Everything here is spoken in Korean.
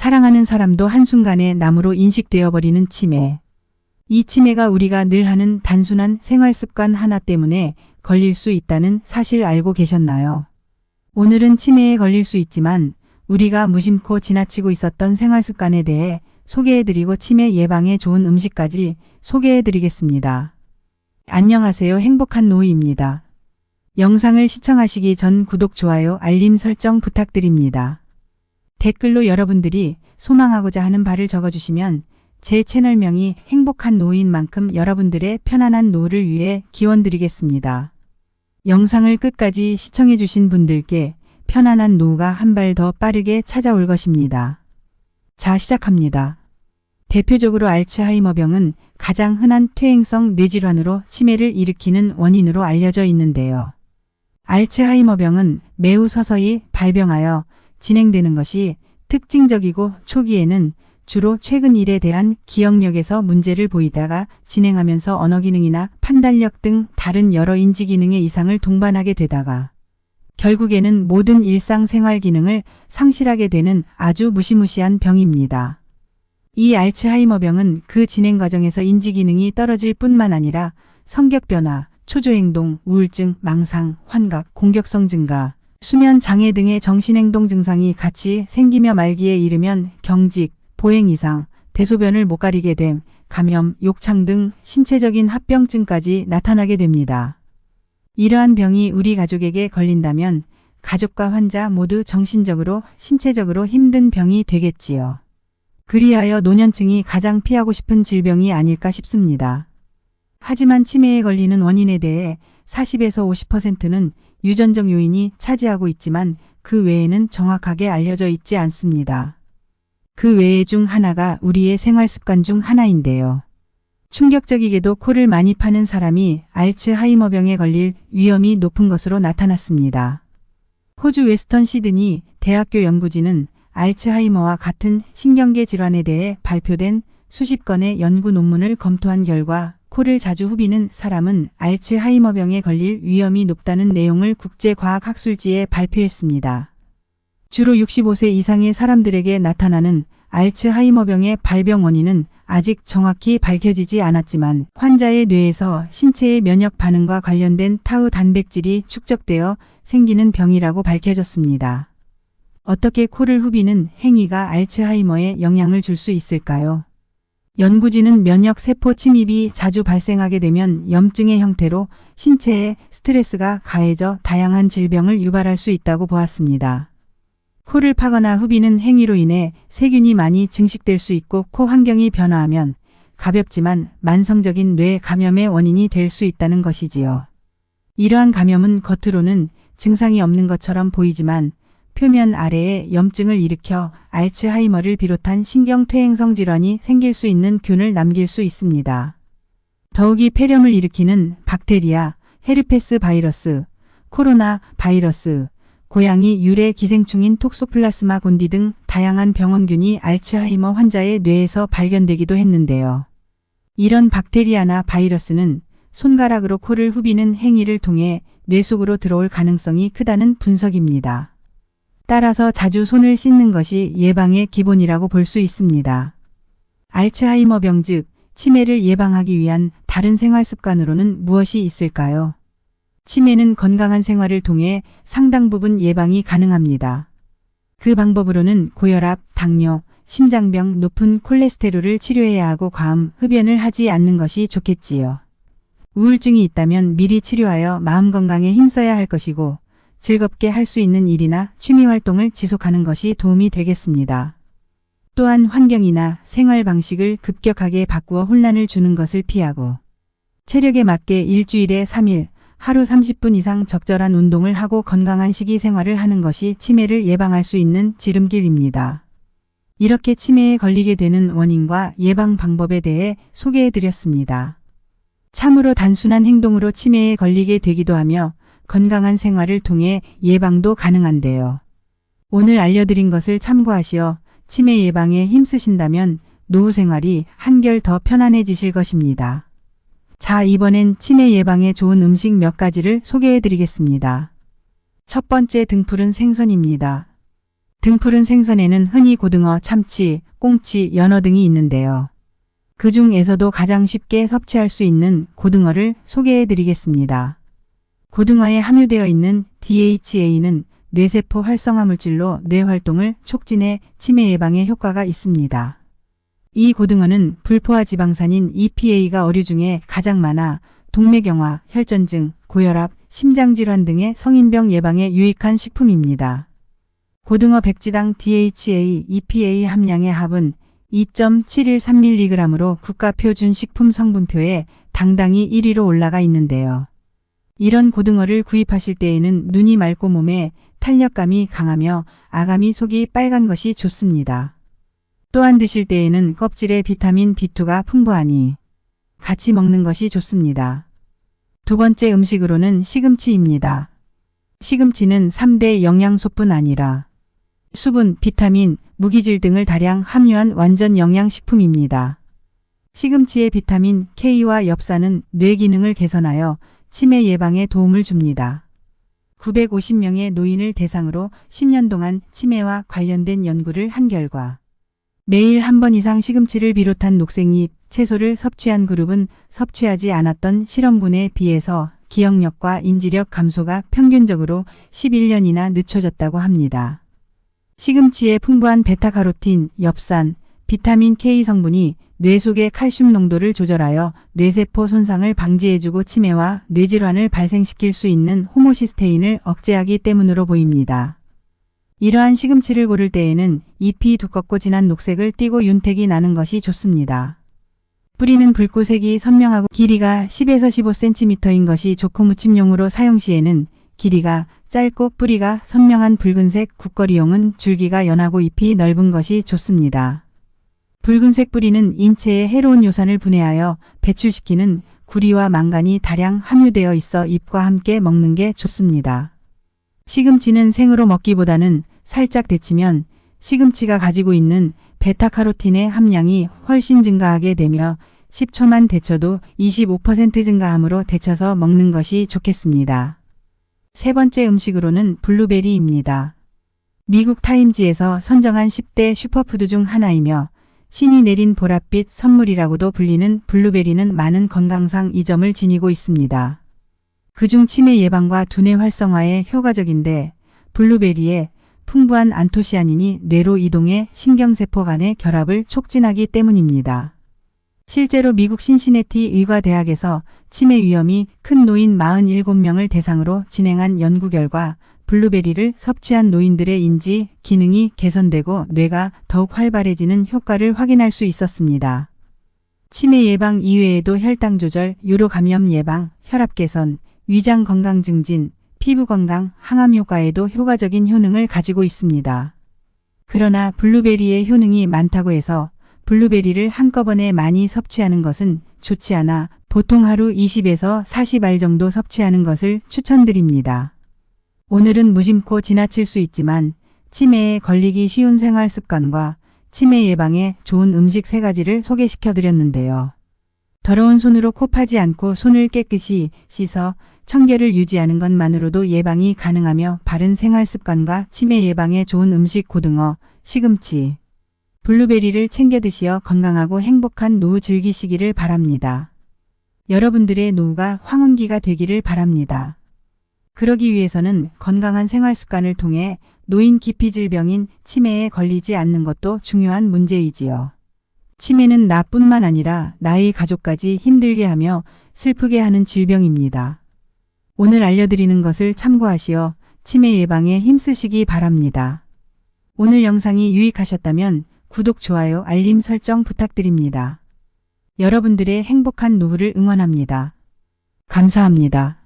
사랑하는 사람도 한순간에 남으로 인식되어 버리는 치매. 이 치매가 우리가 늘 하는 단순한 생활 습관 하나 때문에 걸릴 수 있다는 사실 알고 계셨나요? 오늘은 치매에 걸릴 수 있지만 우리가 무심코 지나치고 있었던 생활 습관에 대해 소개해드리고 치매 예방에 좋은 음식까지 소개해드리겠습니다. 안녕하세요. 행복한 노이입니다. 영상을 시청하시기 전 구독, 좋아요, 알림 설정 부탁드립니다. 댓글로 여러분들이 소망하고자 하는 바를 적어주시면 제 채널명이 행복한 노인 만큼 여러분들의 편안한 노후를 위해 기원드리겠습니다. 영상을 끝까지 시청해주신 분들께 편안한 노후가 한 발 더 빠르게 찾아올 것입니다. 자, 시작합니다. 대표적으로 알츠하이머병은 가장 흔한 퇴행성 뇌질환으로 치매를 일으키는 원인으로 알려져 있는데요. 알츠하이머병은 매우 서서히 발병하여 진행되는 것이 특징적이고 초기에는 주로 최근 일에 대한 기억력에서 문제를 보이다가 진행하면서 언어 기능이나 판단력 등 다른 여러 인지 기능의 이상을 동반하게 되다가 결국에는 모든 일상생활 기능을 상실하게 되는 아주 무시무시한 병입니다. 이 알츠하이머병은 그 진행 과정에서 인지 기능이 떨어질 뿐만 아니라 성격 변화, 초조행동, 우울증, 망상, 환각, 공격성 증가, 수면 장애 등의 정신행동 증상이 같이 생기며 말기에 이르면 경직, 보행 이상, 대소변을 못 가리게 됨, 감염, 욕창 등 신체적인 합병증까지 나타나게 됩니다. 이러한 병이 우리 가족에게 걸린다면 가족과 환자 모두 정신적으로, 신체적으로 힘든 병이 되겠지요. 그리하여 노년층이 가장 피하고 싶은 질병이 아닐까 싶습니다. 하지만 치매에 걸리는 원인에 대해 40에서 50%는 유전적 요인이 차지하고 있지만 그 외에는 정확하게 알려져 있지 않습니다. 그 외의 중 하나가 우리의 생활 습관 중 하나인데요. 충격적이게도 코를 많이 파는 사람이 알츠하이머병에 걸릴 위험이 높은 것으로 나타났습니다. 호주 웨스턴 시드니 대학교 연구진은 알츠하이머와 같은 신경계 질환에 대해 발표된 수십 건의 연구 논문을 검토한 결과 코를 자주 후비는 사람은 알츠하이머병에 걸릴 위험이 높다는 내용을 국제과학학술지에 발표했습니다. 주로 65세 이상의 사람들에게 나타나는 알츠하이머병의 발병 원인은 아직 정확히 밝혀지지 않았지만 환자의 뇌에서 신체의 면역 반응과 관련된 타우 단백질이 축적되어 생기는 병이라고 밝혀졌습니다. 어떻게 코를 후비는 행위가 알츠하이머에 영향을 줄 수 있을까요? 연구진은 면역 세포 침입이 자주 발생하게 되면 염증의 형태로 신체에 스트레스가 가해져 다양한 질병을 유발할 수 있다고 보았습니다. 코를 파거나 후비는 행위로 인해 세균이 많이 증식될 수 있고 코 환경이 변화하면 가볍지만 만성적인 뇌 감염의 원인이 될 수 있다는 것이지요. 이러한 감염은 겉으로는 증상이 없는 것처럼 보이지만 표면 아래에 염증을 일으켜 알츠하이머를 비롯한 신경퇴행성 질환이 생길 수 있는 균을 남길 수 있습니다. 더욱이 폐렴을 일으키는 박테리아, 헤르페스 바이러스, 코로나 바이러스, 고양이 유래 기생충인 톡소플라스마 곤디 등 다양한 병원균이 알츠하이머 환자의 뇌에서 발견되기도 했는데요. 이런 박테리아나 바이러스는 손가락으로 코를 후비는 행위를 통해 뇌 속으로 들어올 가능성이 크다는 분석입니다. 따라서 자주 손을 씻는 것이 예방의 기본이라고 볼 수 있습니다. 알츠하이머병 즉 치매를 예방하기 위한 다른 생활 습관으로는 무엇이 있을까요? 치매는 건강한 생활을 통해 상당 부분 예방이 가능합니다. 그 방법으로는 고혈압, 당뇨, 심장병, 높은 콜레스테롤을 치료해야 하고 과음, 흡연을 하지 않는 것이 좋겠지요. 우울증이 있다면 미리 치료하여 마음 건강에 힘써야 할 것이고 즐겁게 할 수 있는 일이나 취미활동을 지속하는 것이 도움이 되겠습니다. 또한 환경이나 생활 방식을 급격하게 바꾸어 혼란을 주는 것을 피하고 체력에 맞게 일주일에 3일, 하루 30분 이상 적절한 운동을 하고 건강한 식이생활을 하는 것이 치매를 예방할 수 있는 지름길입니다. 이렇게 치매에 걸리게 되는 원인과 예방 방법에 대해 소개해드렸습니다. 참으로 단순한 행동으로 치매에 걸리게 되기도 하며 건강한 생활을 통해 예방도 가능한데요. 오늘 알려드린 것을 참고하시어 치매 예방에 힘쓰신다면 노후 생활이 한결 더 편안해지실 것입니다. 자, 이번엔 치매 예방에 좋은 음식 몇 가지를 소개해 드리겠습니다. 첫 번째 등푸른 생선입니다. 등푸른 생선에는 흔히 고등어, 참치, 꽁치, 연어 등이 있는데요. 그 중에서도 가장 쉽게 섭취할 수 있는 고등어를 소개해 드리겠습니다. 고등어에 함유되어 있는 DHA는 뇌세포 활성화 물질로 뇌 활동을 촉진해 치매 예방에 효과가 있습니다. 이 고등어는 불포화 지방산인 EPA가 어류 중에 가장 많아 동맥경화, 혈전증, 고혈압, 심장질환 등의 성인병 예방에 유익한 식품입니다. 고등어 백지당 DHA, EPA 함량의 합은 2.713mg으로 국가표준식품 성분표에 당당히 1위로 올라가 있는데요. 이런 고등어를 구입하실 때에는 눈이 맑고 몸에 탄력감이 강하며 아가미 속이 빨간 것이 좋습니다. 또한 드실 때에는 껍질에 비타민 B2가 풍부하니 같이 먹는 것이 좋습니다. 두 번째 음식으로는 시금치입니다. 시금치는 3대 영양소뿐 아니라 수분, 비타민, 무기질 등을 다량 함유한 완전 영양식품입니다. 시금치의 비타민 K와 엽산은 뇌 기능을 개선하여 치매 예방에 도움을 줍니다. 950명의 노인을 대상으로 10년 동안 치매와 관련된 연구를 한 결과 매일 한 번 이상 시금치를 비롯한 녹색잎, 채소를 섭취한 그룹은 섭취하지 않았던 실험군에 비해서 기억력과 인지력 감소가 평균적으로 11년이나 늦춰졌다고 합니다. 시금치의 풍부한 베타카로틴, 엽산, 비타민 K 성분이 뇌 속의 칼슘 농도를 조절하여 뇌세포 손상을 방지해주고 치매와 뇌질환을 발생시킬 수 있는 호모시스테인을 억제하기 때문으로 보입니다. 이러한 시금치를 고를 때에는 잎이 두껍고 진한 녹색을 띠고 윤택이 나는 것이 좋습니다. 뿌리는 붉고 색이 선명하고 길이가 10에서 15cm인 것이 좋고 무침용으로 사용 시에는 길이가 짧고 뿌리가 선명한 붉은색 국거리용은 줄기가 연하고 잎이 넓은 것이 좋습니다. 붉은색 뿌리는 인체에 해로운 요산을 분해하여 배출시키는 구리와 망간이 다량 함유되어 있어 잎과 함께 먹는 게 좋습니다. 시금치는 생으로 먹기보다는 살짝 데치면 시금치가 가지고 있는 베타카로틴의 함량이 훨씬 증가하게 되며 10초만 데쳐도 25% 증가함으로 데쳐서 먹는 것이 좋겠습니다. 세 번째 음식으로는 블루베리입니다. 미국 타임지에서 선정한 10대 슈퍼푸드 중 하나이며 신이 내린 보랏빛 선물이라고도 불리는 블루베리는 많은 건강상 이점을 지니고 있습니다. 그중 치매 예방과 두뇌 활성화에 효과적인데 블루베리에 풍부한 안토시아닌이 뇌로 이동해 신경세포 간의 결합을 촉진하기 때문입니다. 실제로 미국 신시내티 의과대학에서 치매 위험이 큰 노인 47명을 대상으로 진행한 연구 결과 블루베리를 섭취한 노인들의 인지 기능이 개선되고 뇌가 더욱 활발해지는 효과를 확인할 수 있었습니다. 치매 예방 이외에도 혈당 조절, 요로 감염 예방, 혈압 개선, 위장 건강 증진, 피부 건강, 항암 효과에도 효과적인 효능을 가지고 있습니다. 그러나 블루베리의 효능이 많다고 해서 블루베리를 한꺼번에 많이 섭취하는 것은 좋지 않아 보통 하루 20에서 40알 정도 섭취하는 것을 추천드립니다. 오늘은 무심코 지나칠 수 있지만 치매에 걸리기 쉬운 생활 습관과 치매 예방에 좋은 음식 3가지를 소개시켜 드렸는데요. 더러운 손으로 코 파지 않고 손을 깨끗이 씻어 청결을 유지하는 것만으로도 예방이 가능하며 바른 생활 습관과 치매 예방에 좋은 음식 고등어, 시금치, 블루베리를 챙겨 드시어 건강하고 행복한 노후 즐기시기를 바랍니다. 여러분들의 노후가 황혼기가 되기를 바랍니다. 그러기 위해서는 건강한 생활 습관을 통해 노인 기피 질병인 치매에 걸리지 않는 것도 중요한 문제이지요. 치매는 나뿐만 아니라 나의 가족까지 힘들게 하며 슬프게 하는 질병입니다. 오늘 알려드리는 것을 참고하시어 치매 예방에 힘쓰시기 바랍니다. 오늘 영상이 유익하셨다면 구독, 좋아요, 알림 설정 부탁드립니다. 여러분들의 행복한 노후를 응원합니다. 감사합니다.